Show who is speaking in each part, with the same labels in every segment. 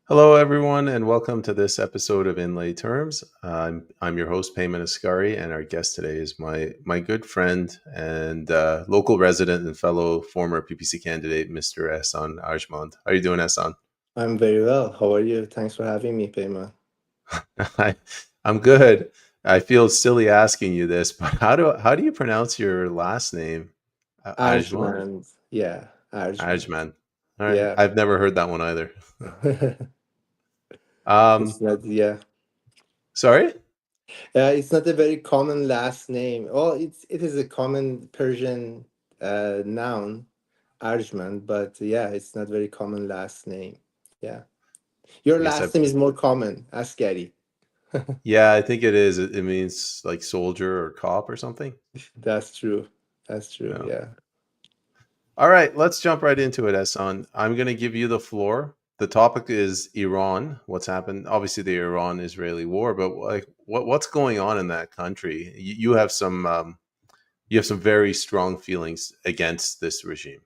Speaker 1: Hello, everyone, and welcome to this episode of Inlay Terms. I'm your host, Payman Asghari, and our guest today is my good friend and local resident and fellow former PPC candidate, Mr. Ehsan Arjmand. How are you doing, Ehsan?
Speaker 2: I'm very well. How are you? Thanks for having me, Pema.
Speaker 1: I, I'm good. I feel silly asking you this, but how do you pronounce your last name? Arjmand?
Speaker 2: Arjmand. Yeah, Arjmand.
Speaker 1: Arjmand. All right,
Speaker 2: Yeah.
Speaker 1: I've never heard that one either. Um,
Speaker 2: It's not, yeah.
Speaker 1: Sorry?
Speaker 2: It's not a very common last name. Well, it is a common Persian noun, Arjmand, but yeah, it's not very common last name. Yeah. Your
Speaker 1: I guess
Speaker 2: last
Speaker 1: I've
Speaker 2: name is more common, Asghari.
Speaker 1: Yeah, I think it is. It means like soldier or cop or something.
Speaker 2: That's true. That's true.
Speaker 1: Yeah.
Speaker 2: Yeah.
Speaker 1: All right, let's jump right into it, Hassan. I'm going to give you the floor. The topic is Iran. What's happened? Obviously, the Iran-Israeli war, but like, what's going on in that country? You have some very strong feelings against this regime.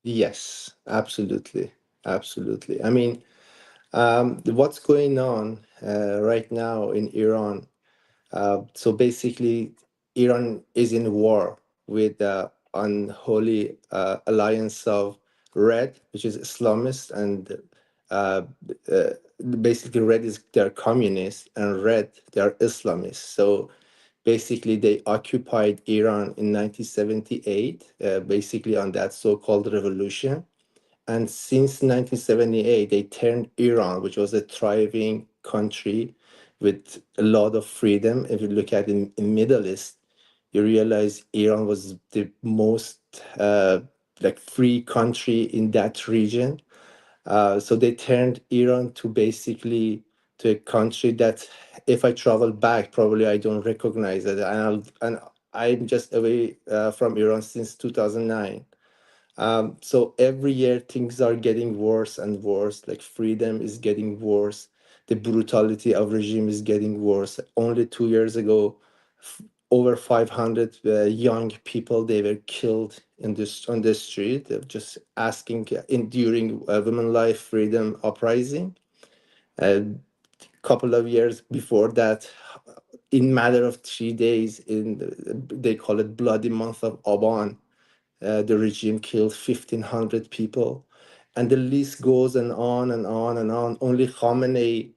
Speaker 2: Yes, absolutely. Absolutely. I mean, what's going on right now in Iran? So basically, Iran is in war with the unholy alliance of Red, which is Islamist, and uh, uh, basically Red is they're communist, and Red they're Islamist. So basically, they occupied Iran in 1978, basically on that so-called revolution. And since 1978, they turned Iran, which was a thriving country with a lot of freedom. If you look at in Middle East, you realize Iran was the most like free country in that region. So they turned Iran to basically to a country that, if I travel back, probably I don't recognize it. And I'm just away from Iran since 2009. So every year things are getting worse and worse. Like freedom is getting worse. The brutality of regime is getting worse. Only 2 years ago, over 500 young people they were killed in this on the street, just asking during women life freedom uprising. A couple of years before that, in matter of 3 days, they call it bloody month of Aban, the regime killed 1,500 people. And the list goes and on and on and on. Only Khamenei,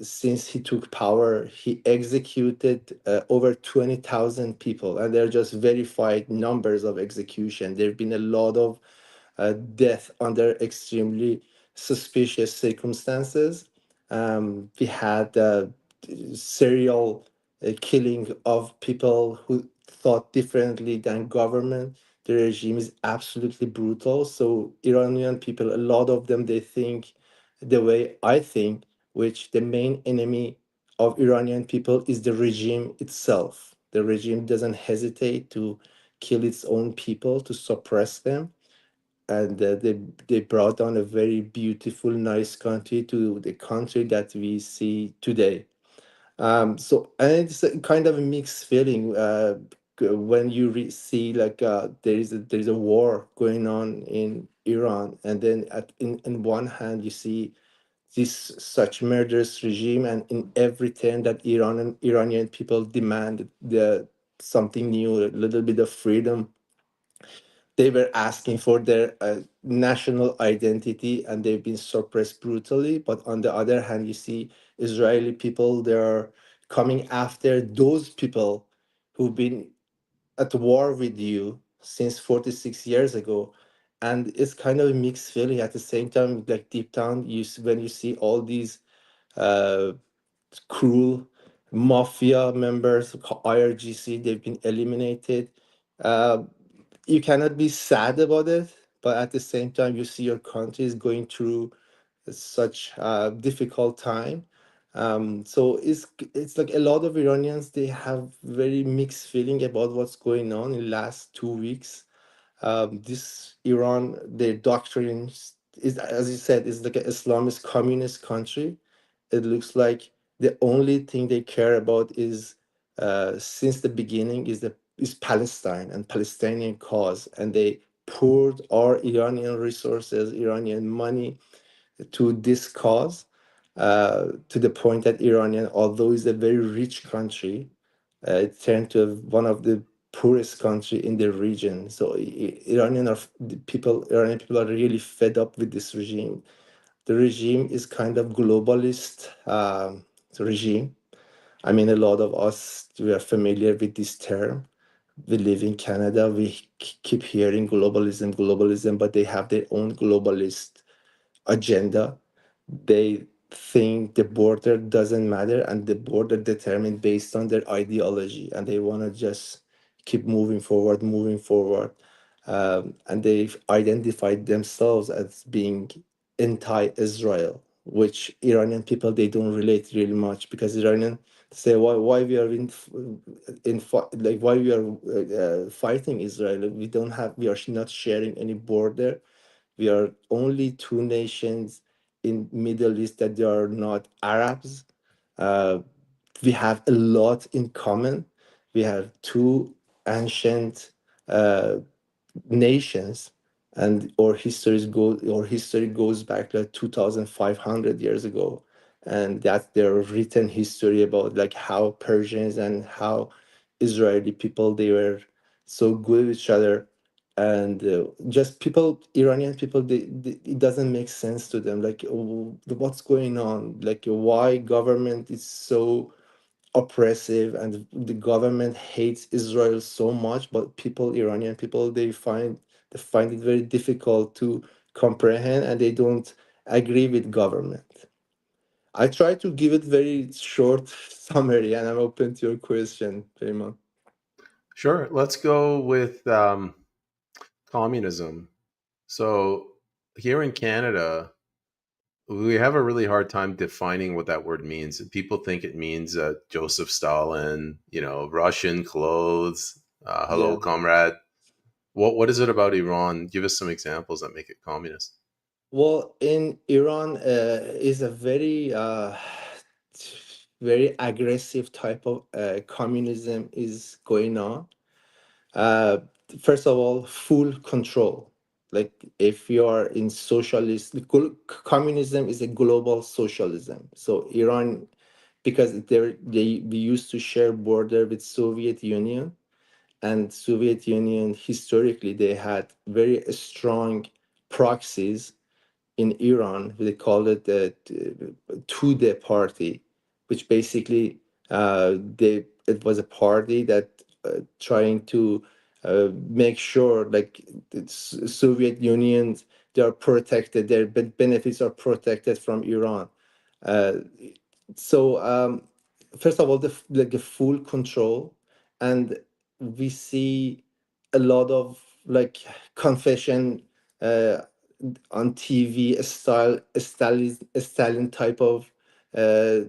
Speaker 2: since he took power, he executed over 20,000 people. And they're just verified numbers of execution. There have been a lot of death under extremely suspicious circumstances. We had serial killing of people who thought differently than government. The regime is absolutely brutal. So Iranian people, a lot of them, they think the way I think, which the main enemy of Iranian people is the regime itself. The regime doesn't hesitate to kill its own people, to suppress them, and they brought on a very beautiful, nice country to the country that we see today. So and it's a kind of a mixed feeling when you see like there is a war going on in Iran, and then in one hand you see this such murderous regime, and in every turn that Iranian people demand the something new, a little bit of freedom. They were asking for their national identity, and they've been suppressed brutally. But on the other hand, you see Israeli people, they're coming after those people who've been at war with you since 46 years ago. And it's kind of a mixed feeling at the same time. Like deep down, when you see all these uh, cruel mafia members, IRGC, they've been eliminated. Uh, you cannot be sad about it, but at the same time, you see your country is going through such a difficult time. So it's like a lot of Iranians, they have very mixed feeling about what's going on in the last 2 weeks. This Iran, their doctrine is, as you said, is like an Islamist communist country. It looks like the only thing they care about is, since the beginning, is Palestine and Palestinian cause, and they poured our Iranian resources, Iranian money, to this cause, to the point that Iranian, although is a very rich country, it turned to one of the poorest country in the region. So Iranian people are really fed up with this regime. The regime is kind of globalist regime. I mean, a lot of us, we are familiar with this term. We live in Canada. We keep hearing globalism, globalism, but they have their own globalist agenda. They think the border doesn't matter and the border determined based on their ideology, and they want to just keep moving forward, moving forward. And they've identified themselves as being anti-Israel, which Iranian people, they don't relate really much, because Iranian say why we are like why we are fighting Israel. We are not sharing any border. We are only two nations in Middle East that they are not Arabs. Uh, we have a lot in common. We have two ancient uh, nations, and our history goes back like 2,500 years ago, and that's their written history about like how Persians and how Israeli people, they were so good with each other. And just people, Iranian people, it doesn't make sense to them, like what's going on, like why government is so oppressive and the government hates Israel so much, but people, Iranian people, they find it very difficult to comprehend, and they don't agree with government. I try to give it very short summary, and I'm open to your question, Raymond.
Speaker 1: Sure. Let's go with communism. So here in Canada, we have a really hard time defining what that word means. People think it means Joseph Stalin, Russian clothes, hello,
Speaker 2: Yeah.
Speaker 1: comrade. What is it about Iran? Give us some examples that make it communist.
Speaker 2: Well, in Iran, is a very very aggressive type of communism is going on. Uh, First of all, full control. Like if you are in socialist, communism is a global socialism. So Iran, because we used to share border with Soviet Union, and Soviet Union historically they had very strong proxies in Iran. They call it the Tudeh party, which basically it was a party that trying to make sure like Soviet Union, they are protected, their benefits are protected from Iran. Uh, so first of all, like the full control, and we see a lot of like confession uh, on TV style, Stalin type of uh,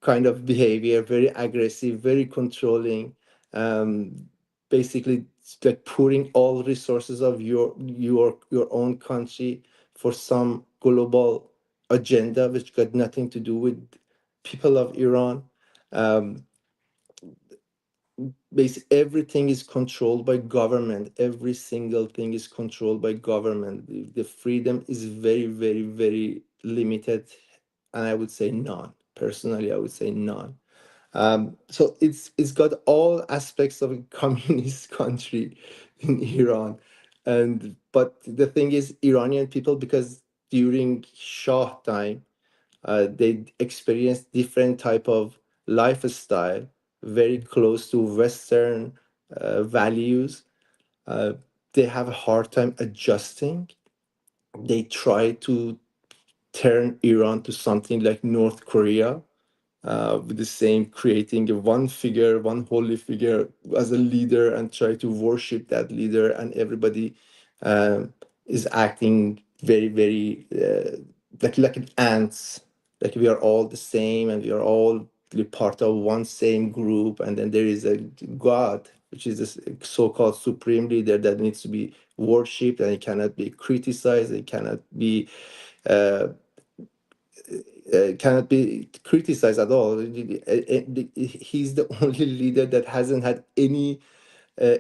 Speaker 2: kind of behavior, very aggressive, very controlling. Um, Basically, it's like pouring all resources of your own country for some global agenda, which got nothing to do with people of Iran. Um, Everything is controlled by government. Every single thing is controlled by government. The freedom is very, very, very limited, and I would say none. Personally, I would say none. So it's got all aspects of a communist country in Iran, and but the thing is, Iranian people, because during Shah time, they experience different type of lifestyle, very close to Western values. Uh, they have a hard time adjusting. They try to turn Iran to something like North Korea, with the same, creating a one figure, one holy figure as a leader, and try to worship that leader, and everybody is acting very, very like an ants, like we are all the same, and we are all part of one same group, and then there is a God, which is this so-called supreme leader that needs to be worshipped, and it cannot be criticized, it uh, cannot be criticized at all. He's the only leader that hasn't had any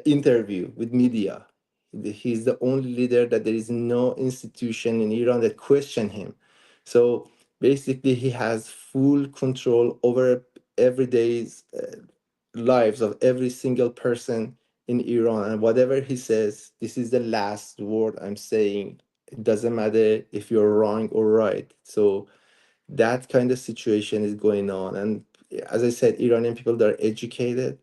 Speaker 2: interview with media. He's the only leader that there is no institution in Iran that question him. So basically, he has full control over everyday's lives of every single person in Iran. And whatever he says, this is the last word I'm saying. It doesn't matter if you're wrong or right. So that kind of situation is going on. And as I said, Iranian people that are educated,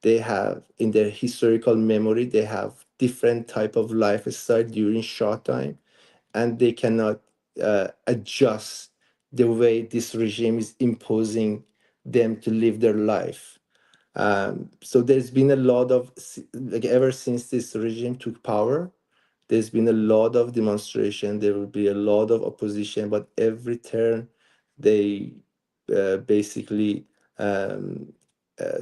Speaker 2: they have in their historical memory, they have different type of lifestyle during Shah time, and they cannot adjust the way this regime is imposing them to live their life. So there's been a lot of, like, ever since this regime took power, there's been a lot of demonstration. There will be a lot of opposition, but every turn they basically um, uh,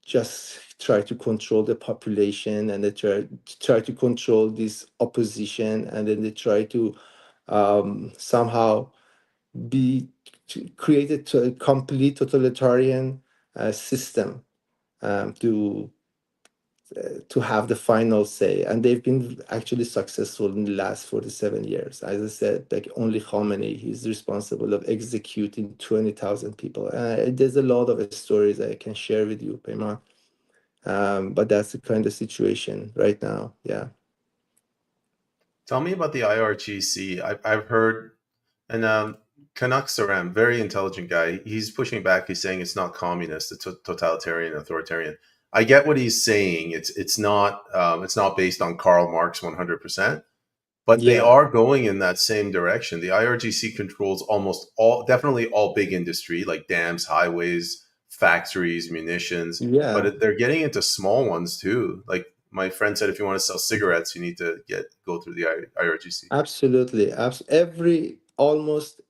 Speaker 2: just try to control the population, and they try to control this opposition, and then they try to somehow be to create a complete totalitarian system to have the final say. And they've been actually successful in the last 47 years. As I said, like, only Khamenei, he's responsible of executing 20,000 people. There's a lot of stories I can share with you, Pema. But that's the kind of situation right now. Yeah.
Speaker 1: Tell me about the IRGC. I've heard, and Kanak Saram, very intelligent guy. He's pushing back. He's saying it's not communist; it's totalitarian, authoritarian. I get what he's saying. It's not based on Karl Marx 100%, but they
Speaker 2: Yeah.
Speaker 1: are going in that same direction. The IRGC controls almost all, definitely all big industry like dams, highways, factories, munitions, but
Speaker 2: Yeah.
Speaker 1: they're getting into small ones too. Like my friend said, if you want to sell cigarettes, you need to go through the IRGC.
Speaker 2: Absolutely. Every almost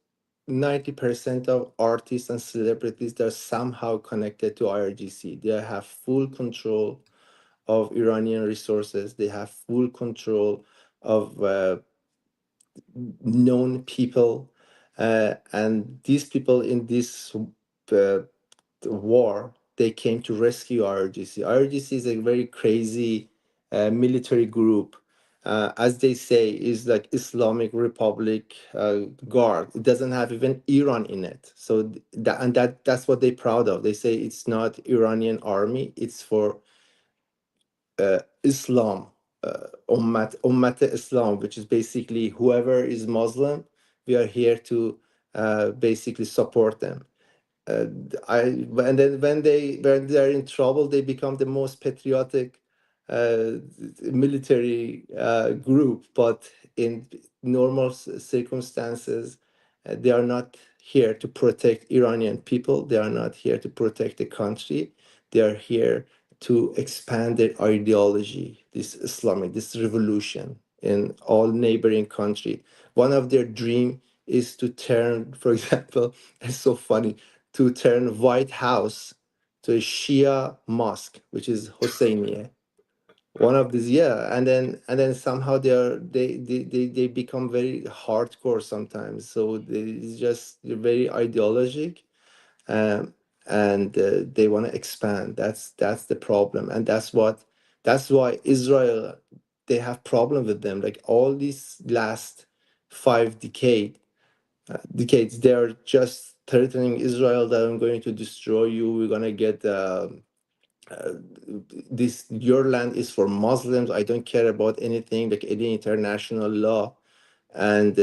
Speaker 2: 90% of artists and celebrities, they're somehow connected to IRGC. They have full control of Iranian resources. They have full control of known people. And these people in this uh, war, they came to rescue IRGC. IRGC is a very crazy military group. As they say, is like Islamic Republic Guard. It doesn't have even Iran in it. So that's what they're proud of. They say it's not Iranian army. It's for Islam, Ummat Islam, which is basically whoever is Muslim. We are here to basically support them. uh, I and then when they're in trouble, they become the most patriotic uh, military group. But in normal circumstances, they are not here to protect Iranian people. They are not here to protect the country. They are here to expand their ideology, this Islamic, this revolution in all neighboring country. One of their dream is to turn, for example, it's so funny, to turn White House to a Shia mosque, which is Hosseiniya. One of these, yeah, and then somehow they become very hardcore sometimes. So it's just very ideologic, um, and they want to expand. That's the problem, and that's why Israel, they have problem with them. Like all these last 5 decades, they are just threatening Israel that I'm going to destroy you. We're gonna get uh, this. Your land is for Muslims. I don't care about anything like any international law, and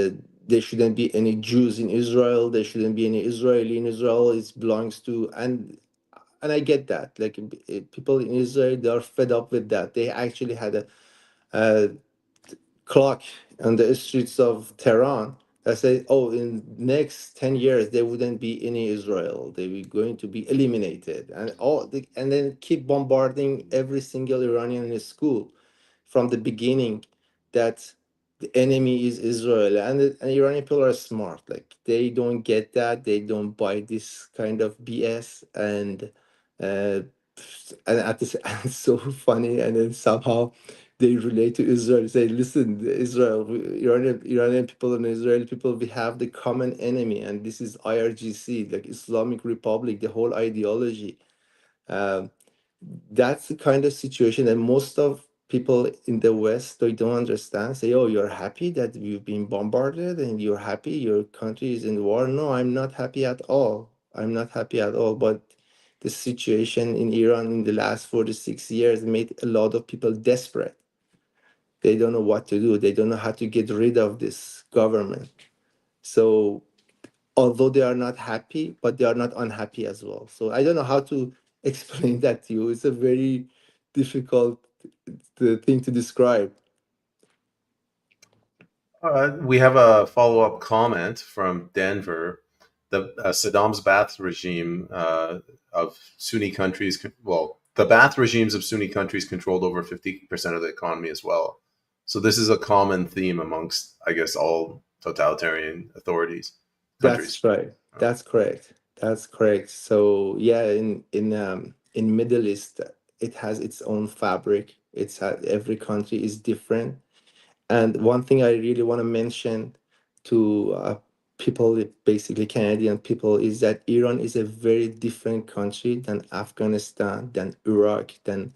Speaker 2: there shouldn't be any Jews in Israel. There shouldn't be any Israeli in Israel. It belongs to and I get that. Like people in Israel, they are fed up with that. They actually had a clock on the streets of Tehran that said, "Oh, in next 10 years there wouldn't be any Israel. They were going to be eliminated," and then keep bombarding every single Iranian in school from the beginning that the enemy is Israel. And Iranian people are smart. Like they don't get that. They don't buy this kind of BS. Uh, and at this, and it's so funny. And then somehow they relate to Israel. Say, listen, Israel, Iranian people and Israeli people, we have the common enemy, and this is IRGC, like Islamic Republic, the whole ideology. Um, that's the kind of situation, and most of people in the West, they don't understand, say, oh, you're happy that you've been bombarded and you're happy your country is in war. No, I'm not happy at all. I'm not happy at all. But the situation in Iran in the last 46 years made a lot of people desperate. They don't know what to do. They don't know how to get rid of this government. So although they are not happy, but they are not unhappy as well. So I don't know how to explain that to you. It's a very difficult thing to describe.
Speaker 1: We have a follow up comment from Denver. The Saddam's Ba'ath regime of Sunni countries, well, the Ba'ath regimes of Sunni countries controlled over 50% of the economy as well. So this is a common theme amongst, I guess, all totalitarian authorities, countries.
Speaker 2: That's right. That's correct. That's correct. So yeah, in Middle East, it has its own fabric. Every country is different. And one thing I really want to mention to people, basically Canadian people, is that Iran is a very different country than Afghanistan, than Iraq, than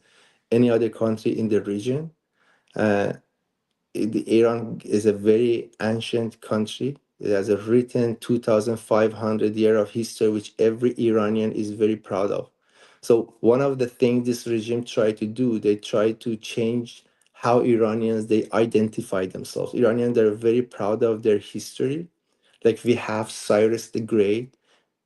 Speaker 2: any other country in the region. Uh, Iran is a very ancient country. It has a written 2,500 year of history, which every Iranian is very proud of. So one of the things this regime tried to do, they tried to change how Iranians they identify themselves. Iranians they're very proud of their history. Like we have Cyrus the Great,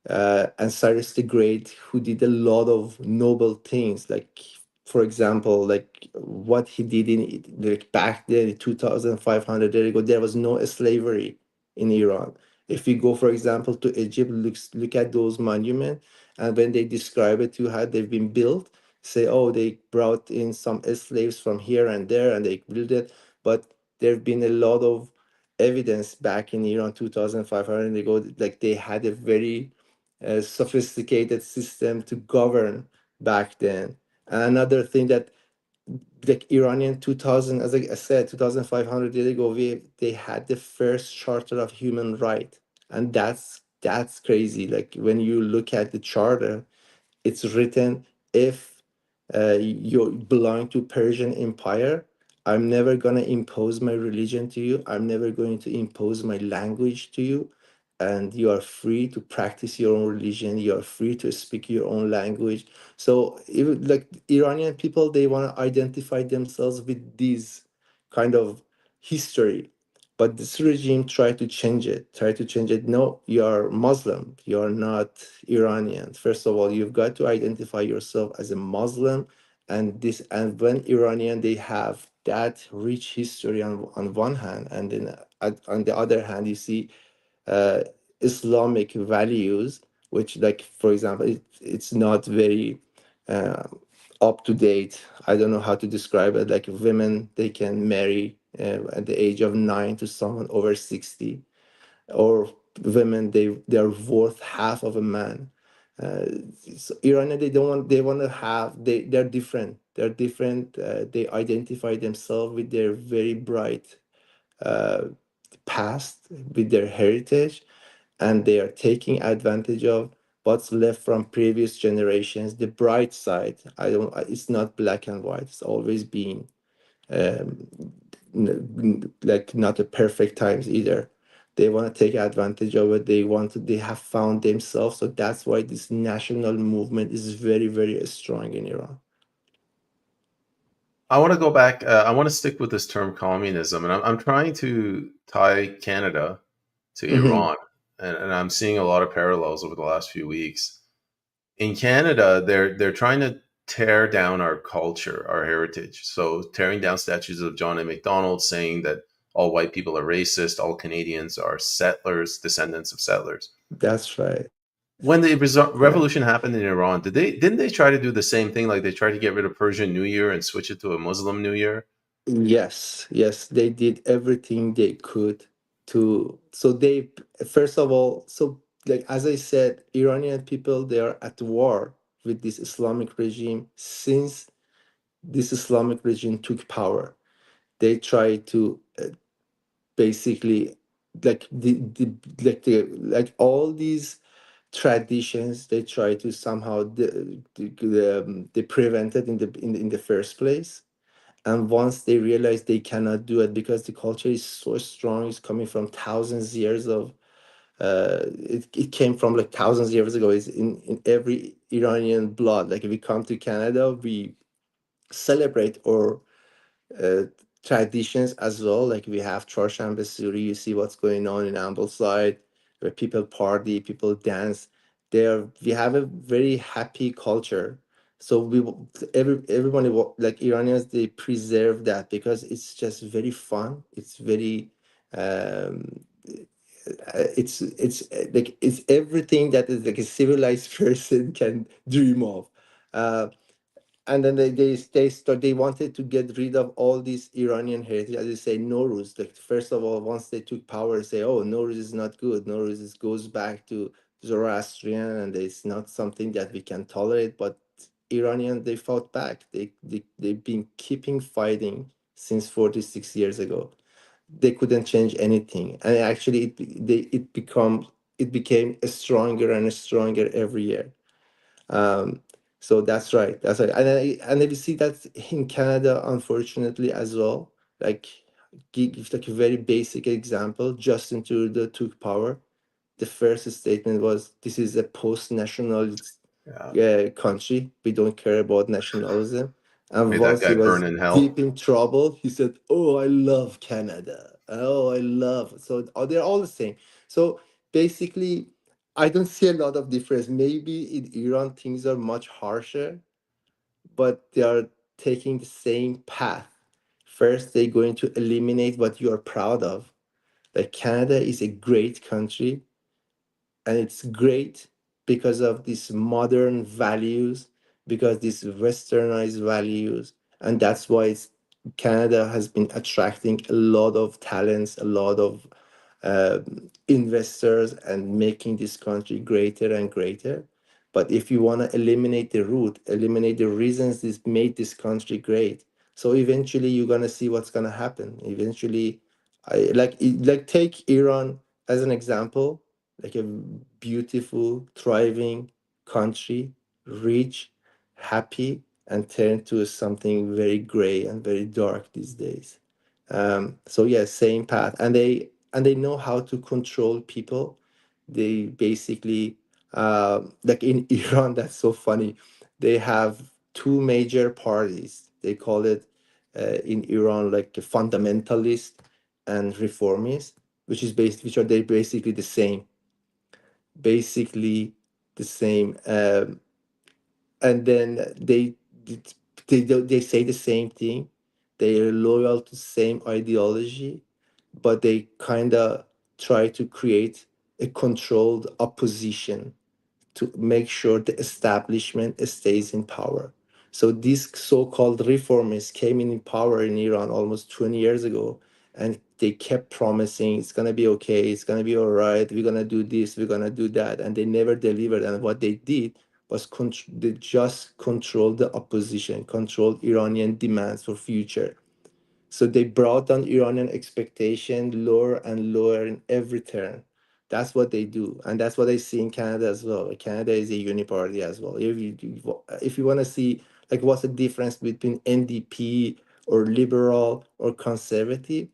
Speaker 2: and Cyrus the Great, who did a lot of noble things, like for example, like what he did in like back then, 2,500 years ago, there was no slavery in Iran. If you go, for example, to Egypt, look at those monuments, and when they describe it to how they've been built, say, oh, they brought in some slaves from here and there, and they built it, but there have been a lot of evidence back in Iran 2,500 ago, like they had a very sophisticated system to govern back then. And another thing that like Iranian 2000, as I said, 2,500 years ago, they had the first charter of human right, and that's crazy. Like when you look at the charter, it's written, if you belong to Persian Empire, I'm never going to impose my religion to you. I'm never going to impose my language to you. And you are free to practice your own religion. You are free to speak your own language. So even like Iranian people, they want to identify themselves with these kind of history. But this regime tried to change it, try to change it. No, you are Muslim. You are not Iranian. First of all, you've got to identify yourself as a Muslim. And when Iranian, they have that rich history on one hand, and then on the other hand, you see uh, Islamic values, which, like for example, it's not very uh, up to date. I don't know how to describe it. Like women, they can marry at the age of 9 to someone over 60, or women they are worth half of a man. Uh, so Iranian, they don't want, they want to have, they're different. They're different. They identify themselves with their very bright uh, past, with their heritage, and they are taking advantage of what's left from previous generations. The bright side, it's not black and white. It's always been um, like not a perfect times either. They want to take advantage of it. They have found themselves. So that's why this national movement is very, very strong in Iran.
Speaker 1: I want to go back. I want to stick with this term communism, and I'm trying to tie Canada to
Speaker 2: Hmm.
Speaker 1: Iran, and I'm seeing a lot of parallels over the last few weeks. In Canada, they're trying to tear down our culture, our heritage. So tearing down statues of John A. Macdonald, saying that all white people are racist, all Canadians are settlers, descendants of settlers.
Speaker 2: That's right.
Speaker 1: When the
Speaker 2: Yeah.
Speaker 1: revolution happened in Iran, didn't they try to do the same thing? Like they tried to get rid of Persian New Year and switch it to a Muslim New Year.
Speaker 2: Yes, yes, they did everything they could to. So they, first of all, so like as I said, Iranian people, they are at war with this Islamic regime since this Islamic regime took power. They try to basically like like all these traditions they try to somehow they prevented in the first place, And once they realize they cannot do it because the culture is so strong, it's coming from thousands years of it came from like thousands years ago. It's in every Iranian blood. Like if we come to Canada, we celebrate our uh, traditions as well. Like we have Chorshanbe Suri, you see what's going on in Ambleside, where people party, people dance. We have a very happy culture. So everybody like Iranians, they preserve that because it's just very fun. It's very um, like it's everything that is like a civilized person can dream of. Uh, and then they wanted to get rid of all these Iranian heritage, as you say, Nowruz. Like first of all, once they took power, they say, "Oh, Nowruz is not good. Goes back to Zoroastrian, and it's not something that we can tolerate." But Iranian, they fought back. They've been keeping fighting since 46 years ago. They couldn't change anything, and actually, it became stronger and stronger every year. um, so that's right. That's right. And we see that in Canada, unfortunately, as well. Like, give like a very basic example. Justin Trudeau took power. The first statement was, "This is a post-nationalist
Speaker 1: Yeah.
Speaker 2: country. We don't care about nationalism." And
Speaker 1: Made that
Speaker 2: once he
Speaker 1: guy burn
Speaker 2: was
Speaker 1: in
Speaker 2: deep
Speaker 1: hell.
Speaker 2: in trouble, he said, "Oh, I love Canada. Oh, I love." So they're all the same. So basically, I don't see a lot of difference. Maybe in Iran things are much harsher, but they are taking the same path. First, they're going to eliminate what you are proud of. Like Canada is a great country, and it's great because of these modern values, because these westernized values, and that's why Canada has been attracting a lot of talents, a lot of investors, and making this country greater and greater. But if you want to eliminate the root, eliminate the reasons this made this country great, so eventually you're gonna see what's gonna happen. Eventually, like take Iran as an example, like a beautiful, thriving country, rich, happy, and turn to something very gray and very dark these days. So yeah, same path, and they know how to control people. They basically, like in Iran, that's so funny. They have two major parties. They call it in Iran like a fundamentalist and reformist, which are they basically the same, basically the same. And then they say the same thing. They are loyal to same ideology, but they kind of try to create a controlled opposition to make sure the establishment stays in power. So these so-called reformists came in power in Iran almost 20 years ago, and they kept promising it's gonna be okay, it's gonna be all right, we're gonna do this, we're gonna do that, and they never delivered. And what they did was they just controlled the opposition, controlled Iranian demands for future. So they brought down Iranian expectation lower and lower in every turn. That's what they do, and that's what I see in Canada as well. Like, Canada is a uniparty as well. If you want to see like what's the difference between NDP or liberal or conservative,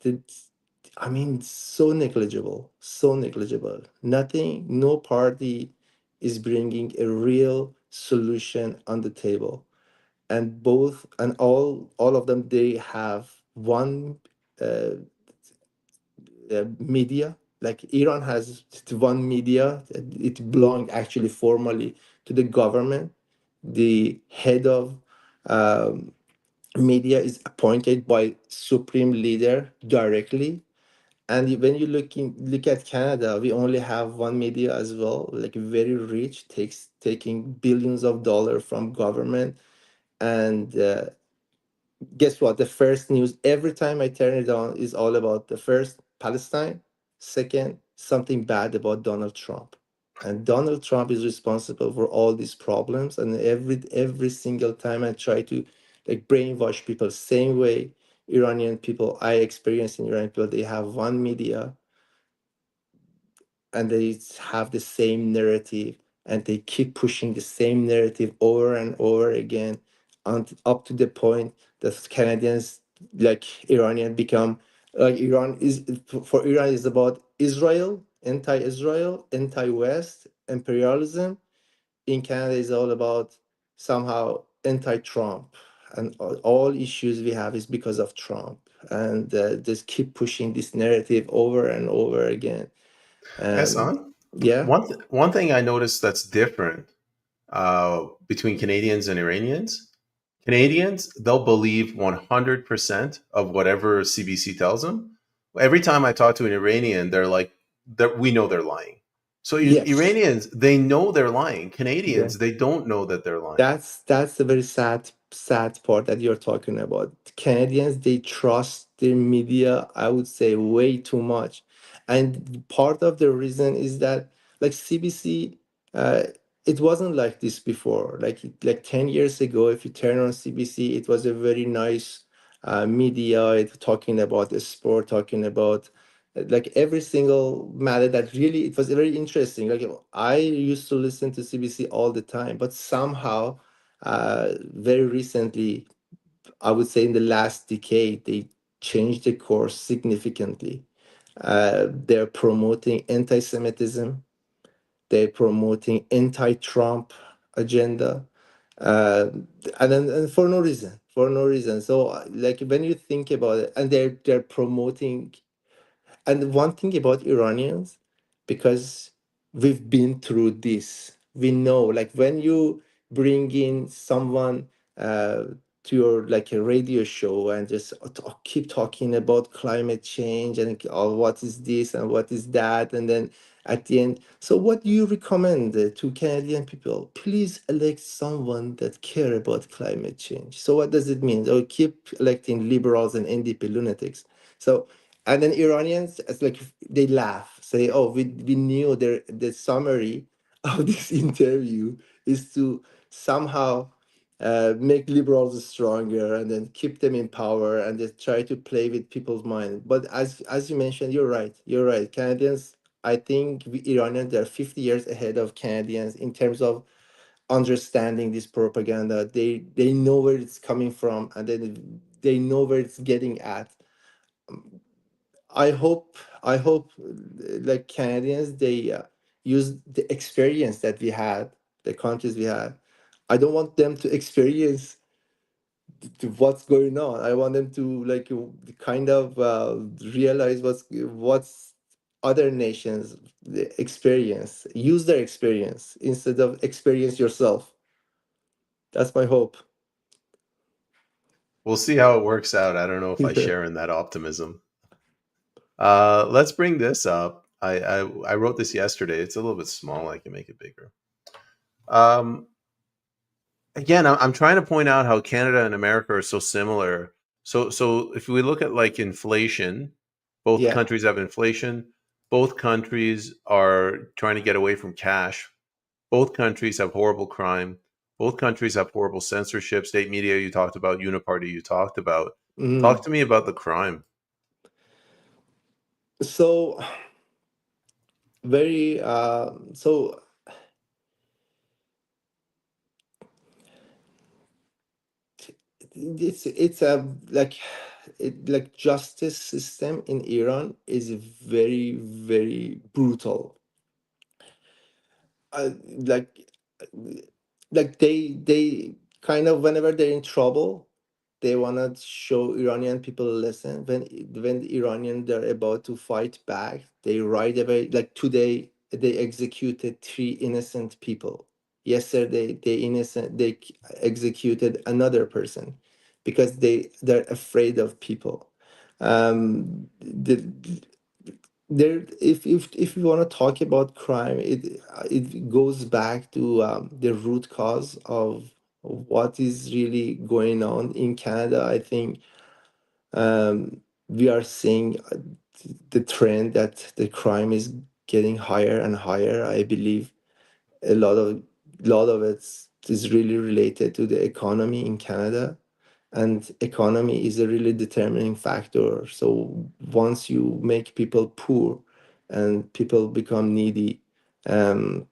Speaker 2: it's, I mean, so negligible, so negligible. Nothing, no party is bringing a real solution on the table. And both and all of them, they have one uh, media. Like Iran has one media. It belonged actually formally to the government. The head of um, media is appointed by supreme leader directly. And when you look at Canada, we only have one media as well, like very rich, taking billions of dollars from government. And guess what? The first news every time I turn it on is all about the first Palestine, second something bad about Donald Trump. And Donald Trump is responsible for all these problems. And every single time I try to like brainwash people, same way Iranian people I experience in Iranian people, they have one media, and they have the same narrative, and they keep pushing the same narrative over and over again. up to the point that Canadians, like Iranian, become like Iran is for Iran is about Israel, anti-Israel, anti-West, imperialism. In Canada is all about somehow anti-Trump, and all issues we have is because of Trump, and just keep pushing this narrative over and over again. Um,
Speaker 1: Ehsan,
Speaker 2: yeah,
Speaker 1: one thing I noticed that's different between Canadians and Iranians. Canadians, they'll believe 100% of whatever CBC tells them. Every time I talk to an Iranian, they're like, we know they're lying. So
Speaker 2: yes,
Speaker 1: Iranians, they know they're lying.
Speaker 2: yeah.
Speaker 1: Canadians, they don't know that they're lying.
Speaker 2: That's the very sad part that you're talking about. Canadians, they trust their media, I would say, way too much. And part of the reason is that like CBC, it wasn't like this before. Like 10 years ago, if you turn on CBC, it was a very nice media, it talking about the sport, talking about like every single matter that really it was very interesting. Like I used to listen to CBC all the time, but somehow very recently, I would say in the last decade, they changed the course significantly. They're promoting anti-Semitism, they're promoting anti-Trump agenda, uh, and for no reason, for no reason. So like when you think about it, and they're promoting, and one thing about Iranians, because we've been through this, we know, like when you bring in someone to your like a radio show and just keep talking about climate change and oh, what is this and what is that, and then at the end, so what do you recommend to Canadian people? Please elect someone that care about climate change. So what does it mean? Or keep electing liberals and NDP lunatics. So and then Iranians, it's like they laugh, say, "Oh, we knew the summary of this interview is to somehow make liberals stronger and then keep them in power and just try to play with people's mind." But as you mentioned, you're right. You're right. Canadians, I think Iranians, they're 50 years ahead of Canadians in terms of understanding this propaganda. They know where it's coming from, and then they know where it's getting at. I hope like Canadians, they use the experience that we had, the countries we had. I don't want them to experience to what's going on. I want them to like kind of realize what's other nations experience. Use their experience instead of experience yourself. That's my hope.
Speaker 1: We'll see how it works out. I don't know if I
Speaker 2: Yeah.
Speaker 1: share in that optimism. Let's bring this up. I wrote this yesterday. It's a little bit small. I can make it bigger. Um, Again, I'm trying to point out how Canada and America are so similar. So if we look at like inflation, both
Speaker 2: Yeah.
Speaker 1: countries have inflation. Both countries are trying to get away from cash. Both countries have horrible crime. Both countries have horrible censorship, state media. You talked about uniparty. You talked about. Talk
Speaker 2: Mm.
Speaker 1: to me about the crime.
Speaker 2: So very so it's a like like justice system in Iran is very brutal. Like they kind of whenever they're in trouble, they wanna show Iranian people a lesson. When the Iranian they're about to fight back, they right away, like today they executed three innocent people. Yesterday they executed another person because they're afraid of people. The there if we want to talk about crime, it goes back to the root cause of what is really going on in Canada. I think we are seeing the trend that the crime is getting higher and higher. I believe a lot of it is really related to the economy in Canada, and economy is a really determining factor. So once you make people poor and people become needy, um,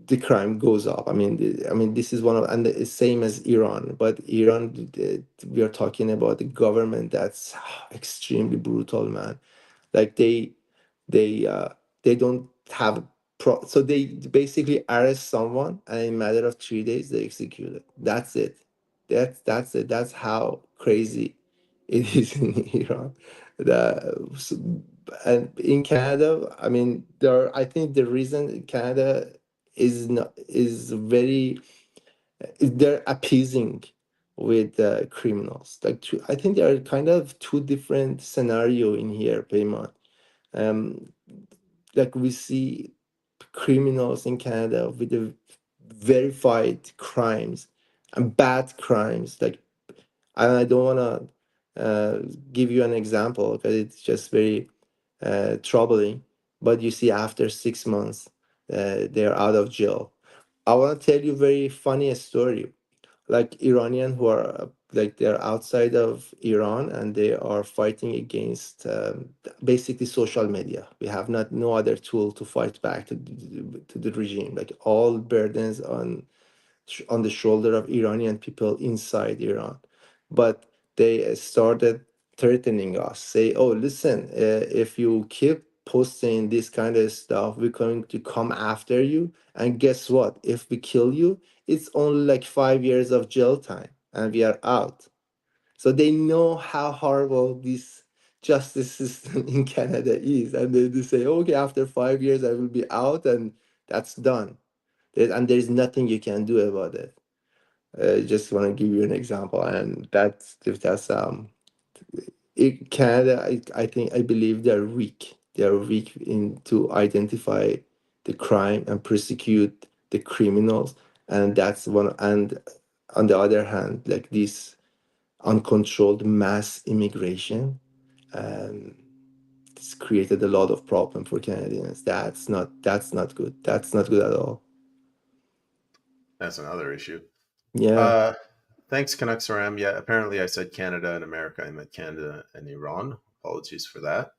Speaker 2: the crime goes up. I mean, this is one of, and the same as Iran. But Iran, we are talking about the government that's extremely brutal, man. Like they uh, they don't have so they basically arrest someone, and in a matter of 3 days they execute it. That's it. That's it. That's how crazy it is in Iran. The, and in Canada, I mean, I think the reason Canada is not is very, they're appeasing with criminals. Like I think there are kind of two different scenario in here, Payman. Um, like we see criminals in Canada with the verified crimes and bad crimes. Like, and I don't want to give you an example because it's just very troubling. But you see, after 6 months, they're out of jail. I want to tell you a very funny story. Like Iranian who are like they're outside of Iran and they are fighting against basically social media. We have not no other tool to fight back to the regime. Like all burdens on the shoulder of Iranian people inside Iran. But they started threatening us, say, "Oh, listen, if you keep posting this kind of stuff, we're going to come after you. And guess what? If we kill you, it's only like 5 years of jail time, and we are out." So they know how horrible this justice system in Canada is, and they say, "Okay, after 5 years, I will be out, and that's done." And there's nothing you can do about it. Just want to give you an example, and that's Canada. I think I believe they're weak. They are weak in to identify the crime and prosecute the criminals, and that's one. And on the other hand, like this uncontrolled mass immigration, um, it's created a lot of problem for Canadians. That's not good. That's not good at all.
Speaker 1: That's another issue.
Speaker 2: Yeah.
Speaker 1: Uh, Thanks, Canucks Ram. Yeah, apparently I said Canada and America. I meant Canada and Iran. Apologies for that.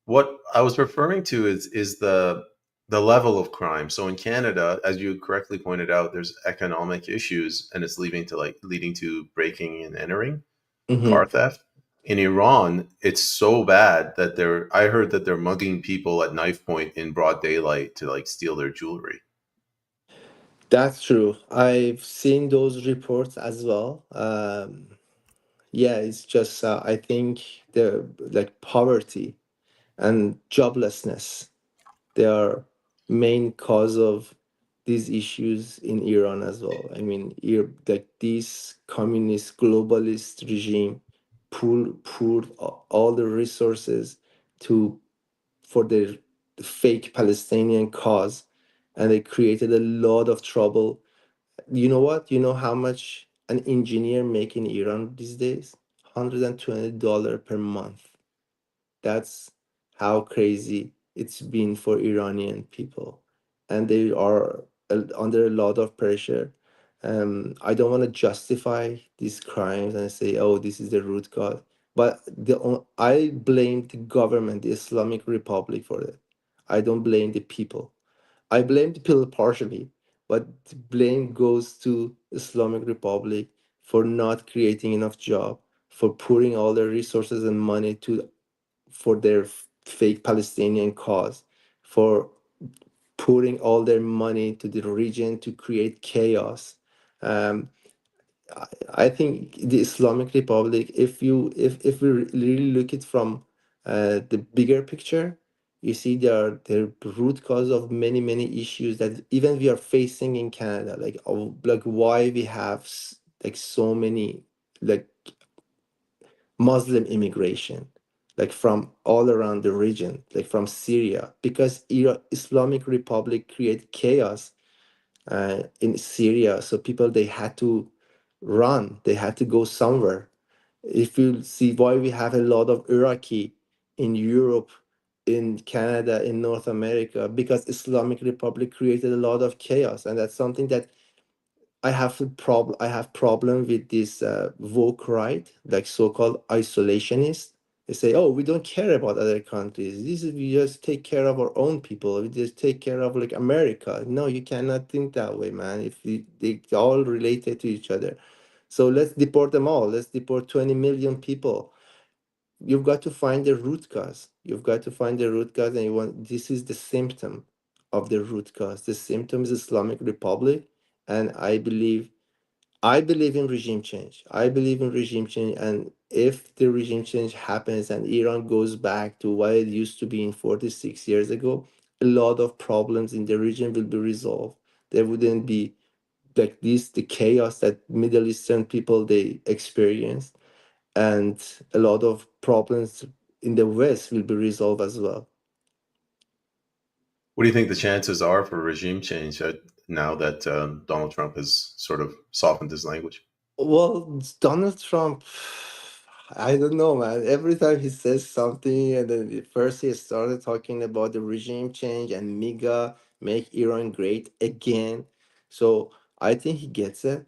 Speaker 1: What I was referring to is the level of crime. So in Canada, as you correctly pointed out, there's economic issues, and it's leading to breaking and entering, car
Speaker 2: Hmm.
Speaker 1: theft. In Iran, it's so bad that I heard that they're mugging people at knife point in broad daylight to like steal their jewelry.
Speaker 2: That's true. I've seen those reports as well. Yeah, it's just I think the like poverty and joblessness, they are main cause of these issues in Iran as well. I mean, like this communist globalist regime poured all the resources to for their fake Palestinian cause, and they created a lot of trouble. You know what? You know how much an engineer make in Iran these days? $120 per month. That's how crazy it's been for Iranian people. And they are under a lot of pressure. I don't want to justify these crimes and say, "Oh, this is the root cause." But I blame the government, the Islamic Republic, for it. I don't blame the people. I blame the people partially, but the blame goes to Islamic Republic for not creating enough job, for pouring all their resources and money to for their fake Palestinian cause, for putting all their money to the region to create chaos. Um, I think the Islamic Republic, if we really look it from the bigger picture, you see there are root cause of many issues that even we are facing in Canada, like why we have like so many like Muslim immigration, like from all around the region, like from Syria, because Islamic Republic create chaos in Syria. So people they had to run, they had to go somewhere. If you see why we have a lot of Iraqi in Europe, in Canada, in North America, because Islamic Republic created a lot of chaos, and that's something that I have problem with this woke right, like so-called isolationist. They say, "Oh, we don't care about other countries. This is we just take care of our own people. We just take care of like America." No, you cannot think that way, man. If they all related to each other, so let's deport them all. Let's deport 20 million people. You've got to find the root cause. You've got to find the root cause, and you want this is the symptom of the root cause. The symptom is Islamic Republic, and I believe in regime change. I believe in regime change, and if the regime change happens and Iran goes back to what it used to be in 46 years ago, a lot of problems in the region will be resolved. There wouldn't be like this the chaos that Middle Eastern people they experienced, and a lot of problems in the West will be resolved as well.
Speaker 1: What do you think the chances are for regime change now that Donald Trump has sort of softened his language?
Speaker 2: Well, Donald Trump, I don't know, man. Every time he says something, and then first he started talking about the regime change and MIGA, make Iran great again. So I think he gets it.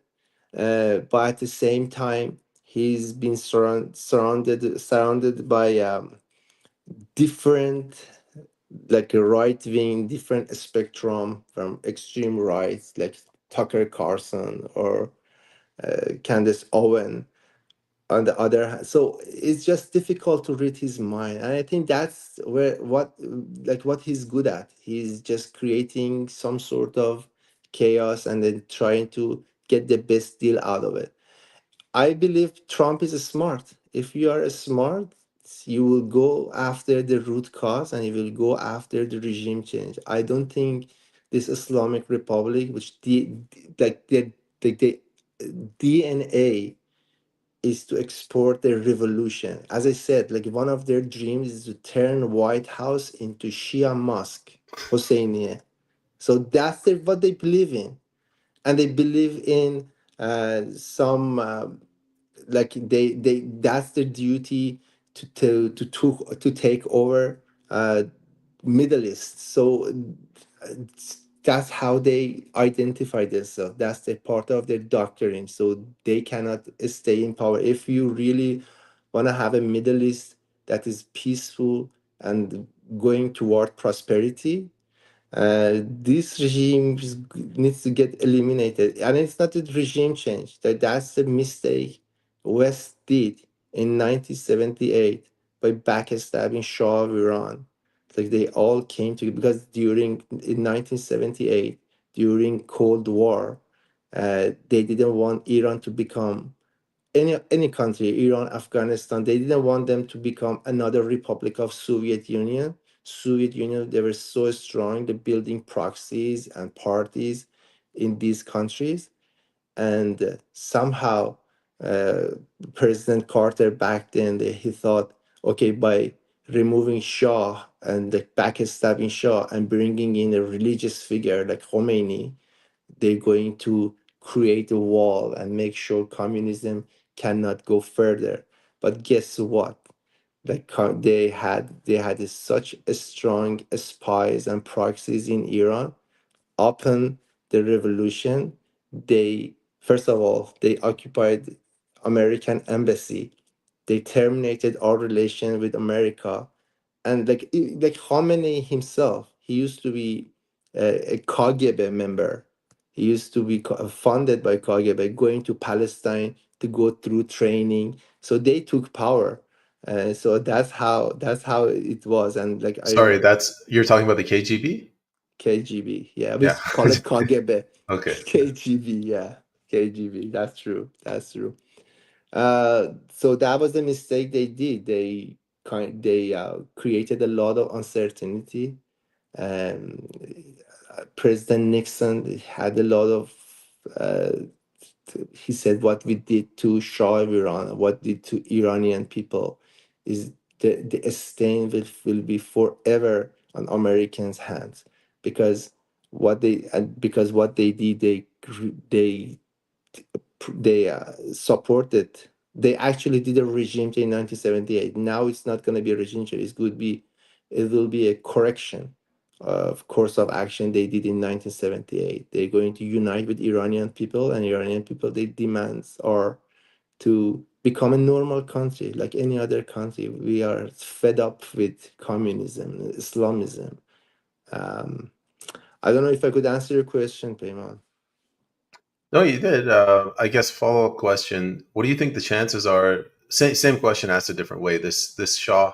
Speaker 2: But at the same time, he's been surrounded by different, like a right wing, different spectrum from extreme right, like Tucker Carlson or Candace Owen on the other hand. So it's just difficult to read his mind, and I think that's where what he's good at. He's just creating some sort of chaos and then trying to get the best deal out of it. I believe Trump is smart. If you are smart, you will go after the root cause and you will go after the regime change. I don't think this Islamic Republic, which the DNA is to export their revolution. As I said, like one of their dreams is to turn White House into Shia mosque, Hosseiniya. So that's what they believe in, and they believe in some like they that's their duty to take over Middle East. So that's how they identify themselves. That's the part of their doctrine. So they cannot stay in power. If you really want to have a Middle East that is peaceful and going toward prosperity, this regime needs to get eliminated, and it's not a regime change. That's the mistake West did in 1978 by backstabbing Shah of Iran. Like they all came to because during in 1978 during Cold War, they didn't want Iran to become any country, Iran, Afghanistan, they didn't want them to become another republic of Soviet Union. Soviet Union, they were so strong, they're building proxies and parties in these countries. And somehow, uh, President Carter back then, he thought, okay, by removing Shah and the backstabbing Shah and bringing in a religious figure like Khomeini, they're going to create a wall and make sure communism cannot go further. But guess what? Like they had such a strong spies and proxies in Iran. Upon the revolution, they first of all they occupied American embassy. They terminated our relation with America, and like Khamenei himself, he used to be a KGB member. He used to be funded by KGB, going to Palestine to go through training. So they took power. So that's how it was. And like I
Speaker 1: Sorry,
Speaker 2: remember
Speaker 1: that's you're talking about the KGB?
Speaker 2: KGB. Yeah, we
Speaker 1: Yeah.
Speaker 2: call it KGB.
Speaker 1: Okay. Yeah.
Speaker 2: KGB. Yeah, KGB. That's true. That's true. So that was the mistake they did. They created a lot of uncertainty. Um, President Nixon had a lot of. Uh, he said what we did to Shah of Iran, what did to Iranian people, is the stain will be forever on Americans' hands, because what they did, they supported. They actually did a regime change in 1978. Now it's not going to be a regime change. It will be a correction of course of action they did in 1978. They're going to unite with Iranian people, and Iranian people, their demands are to become a normal country like any other country. We are fed up with communism, Islamism. Um, I don't know if I could answer your question, Payman.
Speaker 1: No, you did. I guess follow up question: what do you think the chances are? Same question asked a different way. This Shah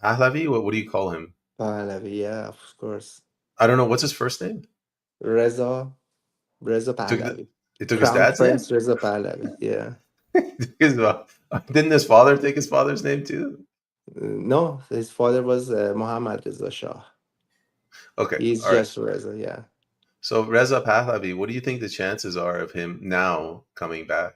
Speaker 1: Pahlavi, what do you call him?
Speaker 2: Pahlavi, yeah, of course.
Speaker 1: I don't know. What's his first name?
Speaker 2: Reza, Reza
Speaker 1: He took the,
Speaker 2: Pahlavi.
Speaker 1: he took his
Speaker 2: Crown
Speaker 1: dad's name.
Speaker 2: Prince Reza Pahlavi, yeah.
Speaker 1: His, didn't his father take his father's name too?
Speaker 2: No, his father was Muhammad Reza Shah.
Speaker 1: Okay,
Speaker 2: He's
Speaker 1: all right.
Speaker 2: just Reza, yeah.
Speaker 1: So Reza Pahlavi, what do you think the chances are of him now coming back?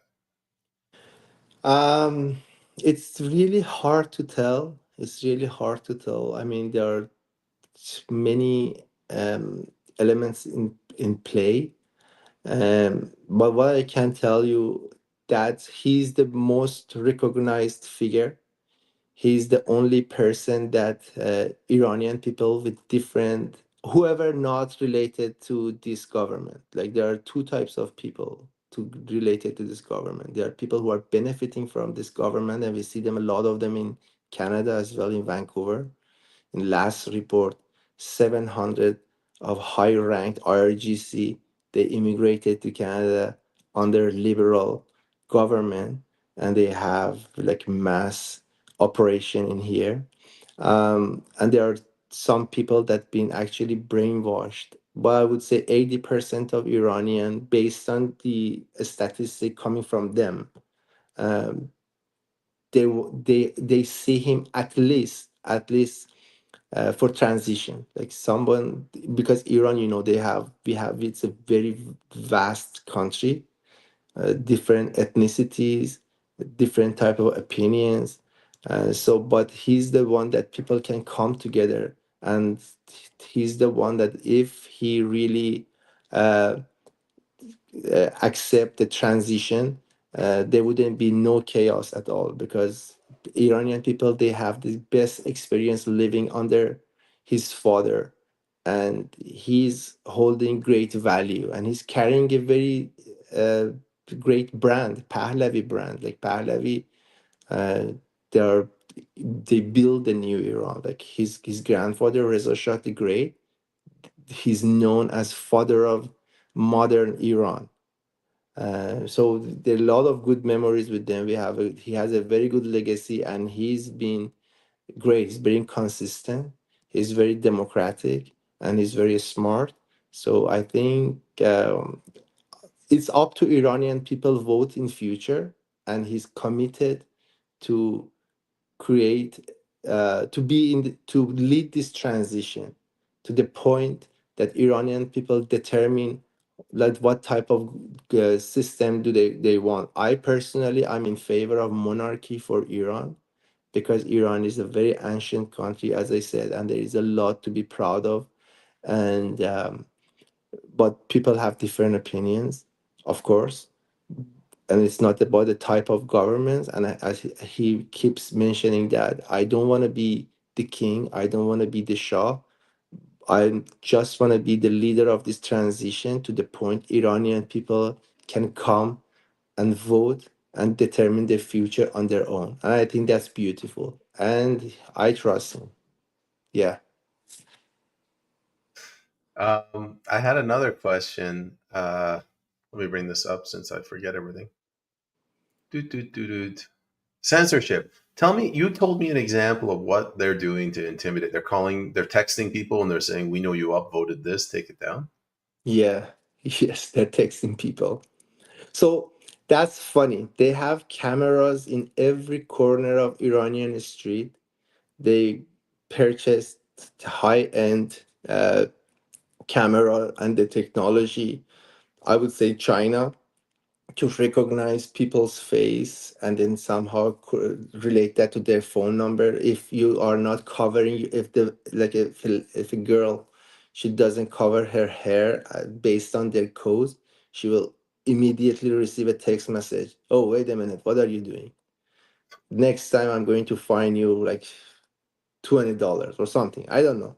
Speaker 2: Um, it's really hard to tell. It's really hard to tell. I mean, there are many elements in play. But what I can tell you that he's the most recognized figure. He's the only person that Iranian people with different, whoever not related to this government, like there are two types of people to related to this government. There are people who are benefiting from this government, and we see them a lot of them in Canada as well, in Vancouver. In last report, 700 of high-ranked IRGC, they immigrated to Canada under liberal government, and they have like mass operation in here. And there are some people that been actually brainwashed. But I would say 80% of Iranian, based on the statistic coming from them, um, they see him at least for transition, like someone, because Iran, we have it's a very vast country, different ethnicities, different type of opinions. So but he's the one that people can come together, and he's the one that if he really uh, accept the transition, there wouldn't be no chaos at all, because Iranian people, they have the best experience living under his father, and he's holding great value, and he's carrying a very uh, great brand, Pahlavi brand, like Pahlavi. Uh, they are they build the new Iran. Like his grandfather Reza Shah the Great, he's known as father of modern Iran. So there are a lot of good memories with them. He has a very good legacy, and he's been great. He's very consistent. He's very democratic, and he's very smart. So I think it's up to Iranian people vote in future, and he's committed to create to lead this transition to the point that Iranian people determine like what type of system do they want. I personally, I'm in favor of monarchy for Iran, because Iran is a very ancient country, as I said, and there is a lot to be proud of. And but people have different opinions, of course, and it's not about the type of government. And as he keeps mentioning that, I don't want to be the king, I don't want to be the Shah. I just want to be the leader of this transition to the point Iranian people can come and vote and determine their future on their own. And I think that's beautiful. And I trust him. Yeah.
Speaker 1: I had another question. Let me bring this up since I forget everything. Doot, doot, doot, doot. Censorship. Tell me, you told me an example of what they're doing to intimidate. They're texting people and they're saying, "We know you upvoted this, take it down."
Speaker 2: Yeah. Yes, they're texting people. So that's funny. They have cameras in every corner of Iranian street. They purchased high-end camera and the technology. I would say China, to recognize people's face and then somehow relate that to their phone number. If you are not covering, if the like if a girl, she doesn't cover her hair based on their codes, she will immediately receive a text message. Oh, wait a minute, what are you doing? Next time I'm going to fine you like $20 or something. I don't know,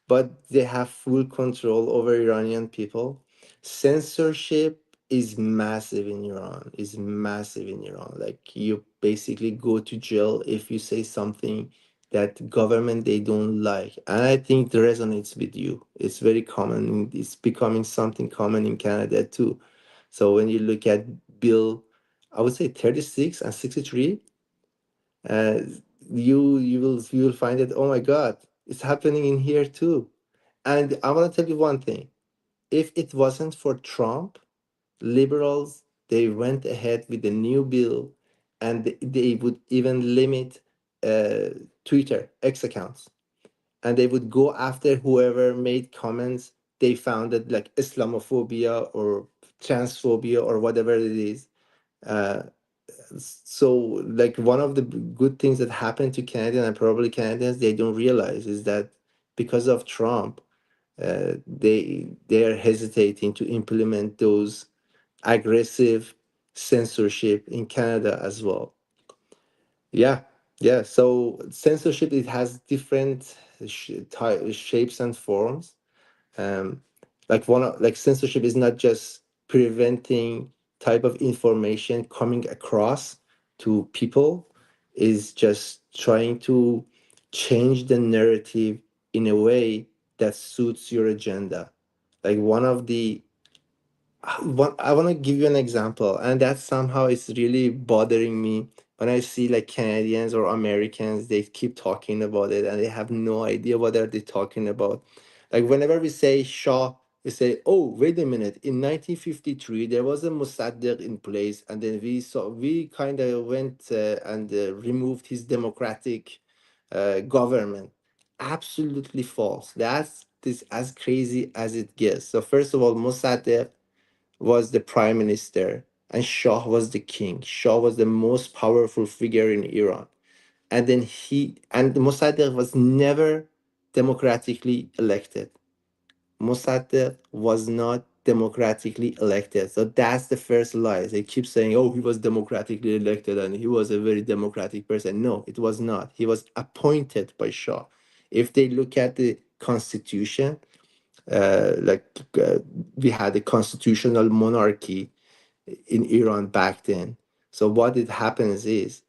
Speaker 2: but they have full control over Iranian people. Censorship. is massive in Iran. Is massive in Iran. Like you basically go to jail if you say something that government they don't like. And I think it resonates with you. It's very common. It's becoming something common in Canada too. So when you look at Bill, I would say 36 and 63, uh, you will find that, oh my God, it's happening in here too. And I want to tell you one thing. If it wasn't for Trump, liberals, they went ahead with a new bill, and they would even limit uh, Twitter X accounts, and they would go after whoever made comments they founded like Islamophobia or transphobia or whatever it is. Uh, so like one of the good things that happened to Canadian and probably Canadians they don't realize is that because of Trump, they are hesitating to implement those aggressive censorship in Canada as well. Yeah, yeah. So censorship, it has different shapes and forms. Um, like censorship is not just preventing type of information coming across to people, is just trying to change the narrative in a way that suits your agenda. Like one of the I want to give you an example, and that somehow is really bothering me when I see like Canadians or Americans, they keep talking about it and they have no idea what are they talking about. Like whenever we say Shah, we say, "Oh, wait a minute! In 1953, there was a Mossadegh in place, and then we kind of went and removed his democratic government." Absolutely false. That's this as crazy as it gets. So first of all, Mossadegh was the prime minister and Shah was the king. Shah was the most powerful figure in Iran. And then Mossadegh was never democratically elected. Mossadegh was not democratically elected. So that's the first lie. They keep saying, oh, he was democratically elected and he was a very democratic person. No, it was not. He was appointed by Shah. If they look at the constitution, like we had a constitutional monarchy in Iran back then. So what it happens is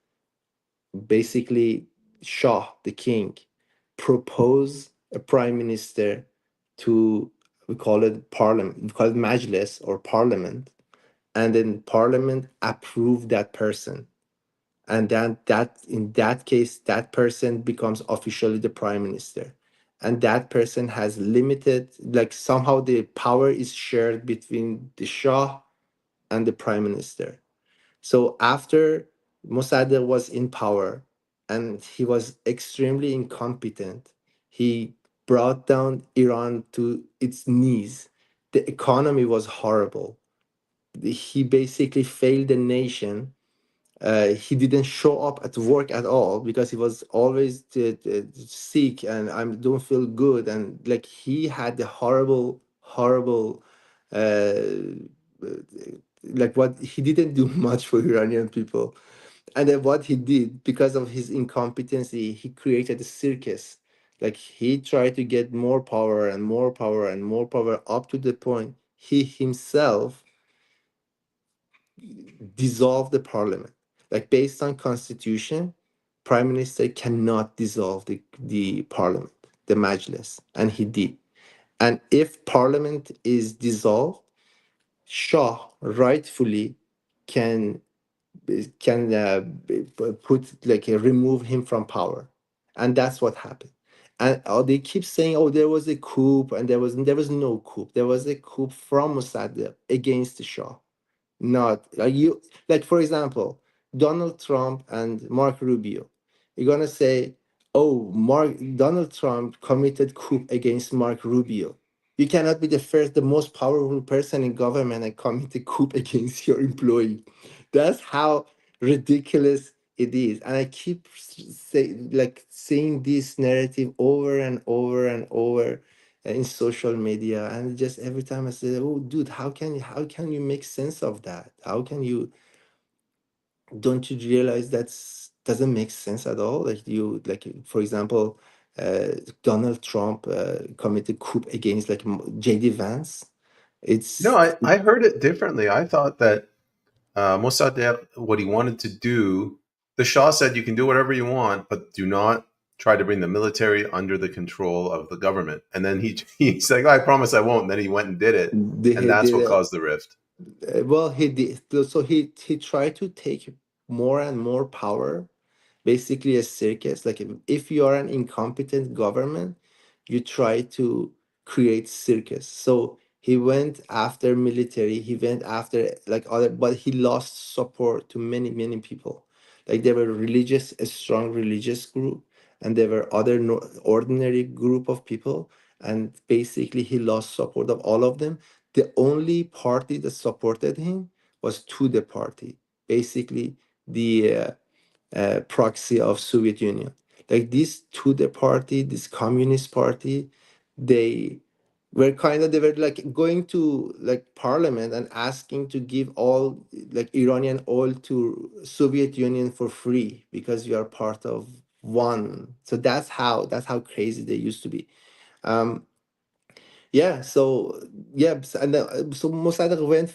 Speaker 2: basically Shah, the king, propose a prime minister to, we call it parliament, we call it majlis or parliament, and then parliament approve that person. And then that in that case, that person becomes officially the prime minister. And that person has limited, like somehow the power is shared between the Shah and the prime minister. So after Mossadegh was in power and he was extremely incompetent, he brought down Iran to its knees. The economy was horrible. He basically failed the nation. He didn't show up at work at all because he was always sick and I don't feel good, and like he had a horrible uh, like what he didn't do much for Iranian people. And then what he did, because of his incompetency, he created a circus. Like he tried to get more power and more power and more power, up to the point he himself dissolve the parliament. Like based on constitution, prime minister cannot dissolve the parliament, the majlis, and he did. And if parliament is dissolved, Shah rightfully can put like remove him from power, and that's what happened. And they keep saying, oh, there was a coup, and there was no coup. There was a coup from Mossadegh against the Shah. Not like you, like for example, Donald Trump and Mark Rubio. You're gonna say, oh, Mark Donald Trump committed coup against Mark Rubio. You cannot be the first, the most powerful person in government and commit a coup against your employee. That's how ridiculous it is. And I keep seeing this narrative over and over and over in social media, and just every time I say, oh dude, how can you make sense of that? How can you, don't you realize that's doesn't make sense at all? Like you, like for example, uh, Donald Trump committed coup against like JD Vance.
Speaker 1: No,
Speaker 2: It's
Speaker 1: I heard it differently. I thought that Mossadegh, what he wanted to do, the Shah said you can do whatever you want, but do not try to bring the military under the control of the government. And then he's like, "Oh, I promise I won't." And then he went and did it, and
Speaker 2: they
Speaker 1: that's
Speaker 2: did
Speaker 1: what
Speaker 2: it.
Speaker 1: caused the rift.
Speaker 2: Well, he did. So he tried to take more and more power, basically a circus. Like if you are an incompetent government, you try to create circus. So he went after military, he went after like other, but he lost support to many people. Like there were religious, a strong religious group, and there were other ordinary group of people, and basically he lost support of all of them. The only party that supported him was Tudeh party, basically the proxy of Soviet Union. Like this Tudeh party, this Communist party, they they were like going to like parliament and asking to give all like Iranian oil to Soviet Union for free because you are part of one. So that's how crazy they used to be. Um, yeah, so yeah, and so Mossadegh went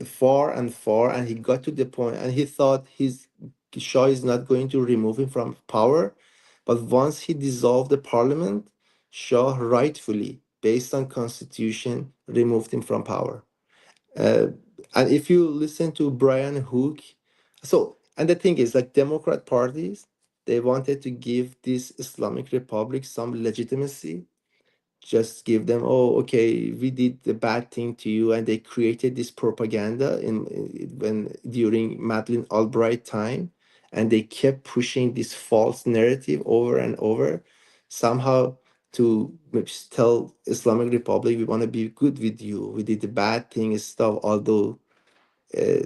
Speaker 2: far and far, and he got to the point, and he thought his Shah is not going to remove him from power, but once he dissolved the parliament, Shah rightfully, based on constitution, removed him from power. Uh, and if you listen to Brian Hook, so and the thing is, like Democrat parties, they wanted to give this Islamic Republic some legitimacy, just give them, oh, okay, we did the bad thing to you, and they created this propaganda when during Madeleine Albright time, and they kept pushing this false narrative over and over, somehow to tell Islamic Republic we want to be good with you, we did the bad thing and stuff, although uh,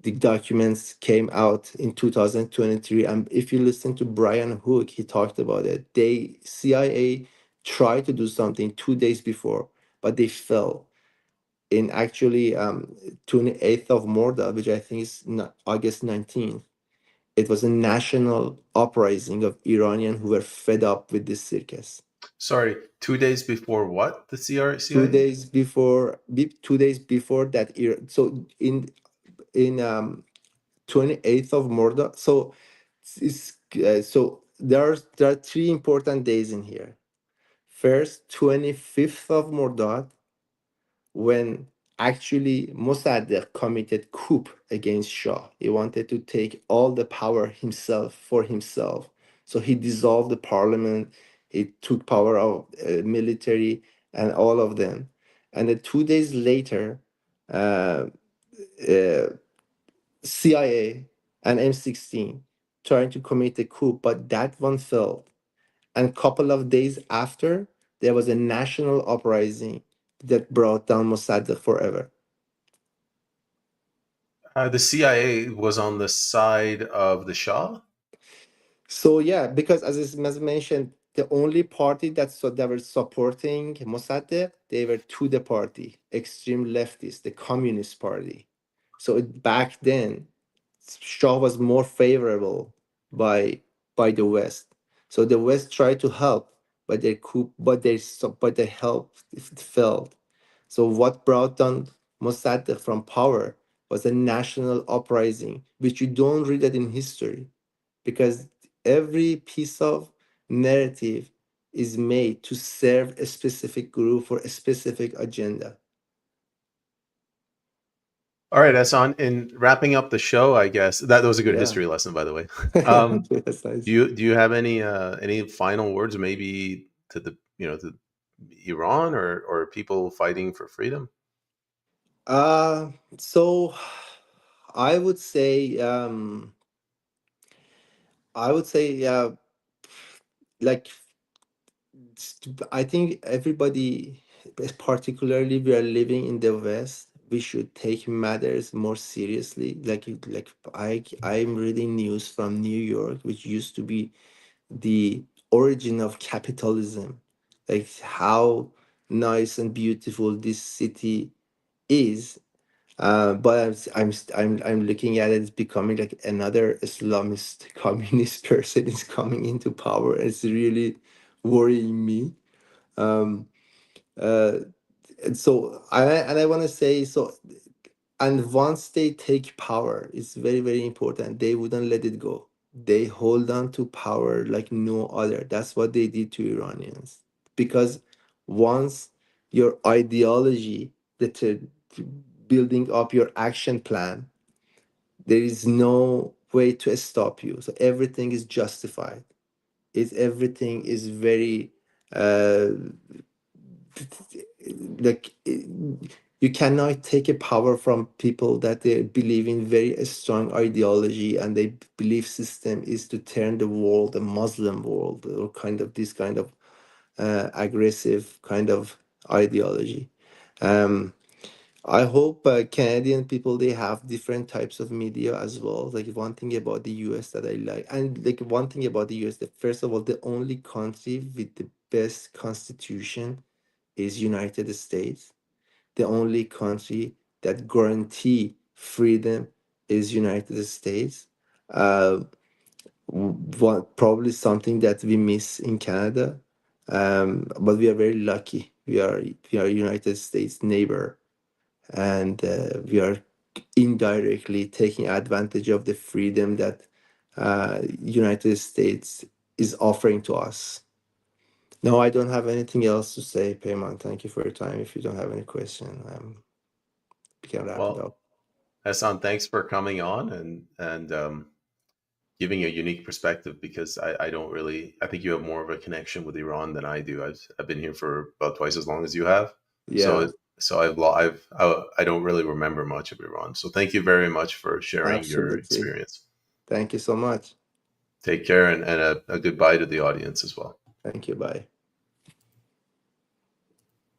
Speaker 2: the documents came out in 2023, and if you listen to Brian Hook, he talked about it. They CIA tried to do something 2 days before, but they fell in actually 28th of Mordor, which I think is not August 19th. It was a national uprising of Iranian who were fed up with this circus.
Speaker 1: Sorry, 2 days before what? The
Speaker 2: Two
Speaker 1: CIA?
Speaker 2: days before, 2 days before that, so in 28th of Mordor. So so there are three important days in here. First, 25th of Mordor, when actually Mossadegh committed coup against Shah. He wanted to take all the power himself for himself. So he dissolved the parliament. He took power of military and all of them. And then 2 days later, uh, uh, CIA and M16 trying to commit a coup, but that one failed. And couple of days after, there was a national uprising that brought down Mossadegh forever.
Speaker 1: The CIA was on the side of the Shah.
Speaker 2: So yeah, because as mentioned, the only party that were supporting Mossadegh, they were to the party, extreme leftists, the Communist Party. So back then, Shah was more favorable by the West. So the West tried to help, but they could, but the help failed. So what brought down Mossadegh from power was a national uprising, which you don't read it in history, because every piece of narrative is made to serve a specific group for a specific agenda.
Speaker 1: All right, Ehsan. In wrapping up the show, I guess that was a good
Speaker 2: Yeah.
Speaker 1: history lesson, by the way.
Speaker 2: That's
Speaker 1: Do
Speaker 2: nice.
Speaker 1: you have any final words, maybe to the to Iran or people fighting for freedom?
Speaker 2: Uh, so I would say, like, I think everybody, particularly we are living in the West, we should take matters more seriously. Like I'm reading news from New York, which used to be the origin of capitalism, like how nice and beautiful this city is. But I'm looking at it, it's becoming like another Islamist communist person is coming into power. It's really worrying me. Um, uh, And I want to say so. And once they take power, it's very, very important. They wouldn't let it go. They hold on to power like no other. That's what they did to Iranians. Because once your ideology, that building up your action plan, there is no way to stop you. So everything is justified. Everything is very uh, like you cannot take a power from people that they believe in very strong ideology, and their belief system is to turn the world a Muslim world, or kind of this kind of aggressive kind of ideology. um, I hope Canadian people, they have different types of media as well. Like one thing about the US that I like, and like one thing about the US, that first of all, the only country with the best constitution is United States. The only country that guarantee freedom is United States. Uh, what probably something that we miss in Canada, but we are very lucky. We are United States neighbor, and we are indirectly taking advantage of the freedom that United States is offering to us. No, I don't have anything else to say, Payman. Thank you for your time. If you don't have any question, we can wrap it
Speaker 1: Well,
Speaker 2: up.
Speaker 1: Hassan, thanks for coming on and giving a unique perspective, because I don't really, I think you have more of a connection with Iran than I do. I've been here for about twice as long as you have,
Speaker 2: Yeah,
Speaker 1: so I don't really remember much of Iran. So thank you very much for sharing your
Speaker 2: absolutely.
Speaker 1: experience.
Speaker 2: Thank you so much.
Speaker 1: Take care, and a goodbye to the audience as well.
Speaker 2: Thank you. Bye.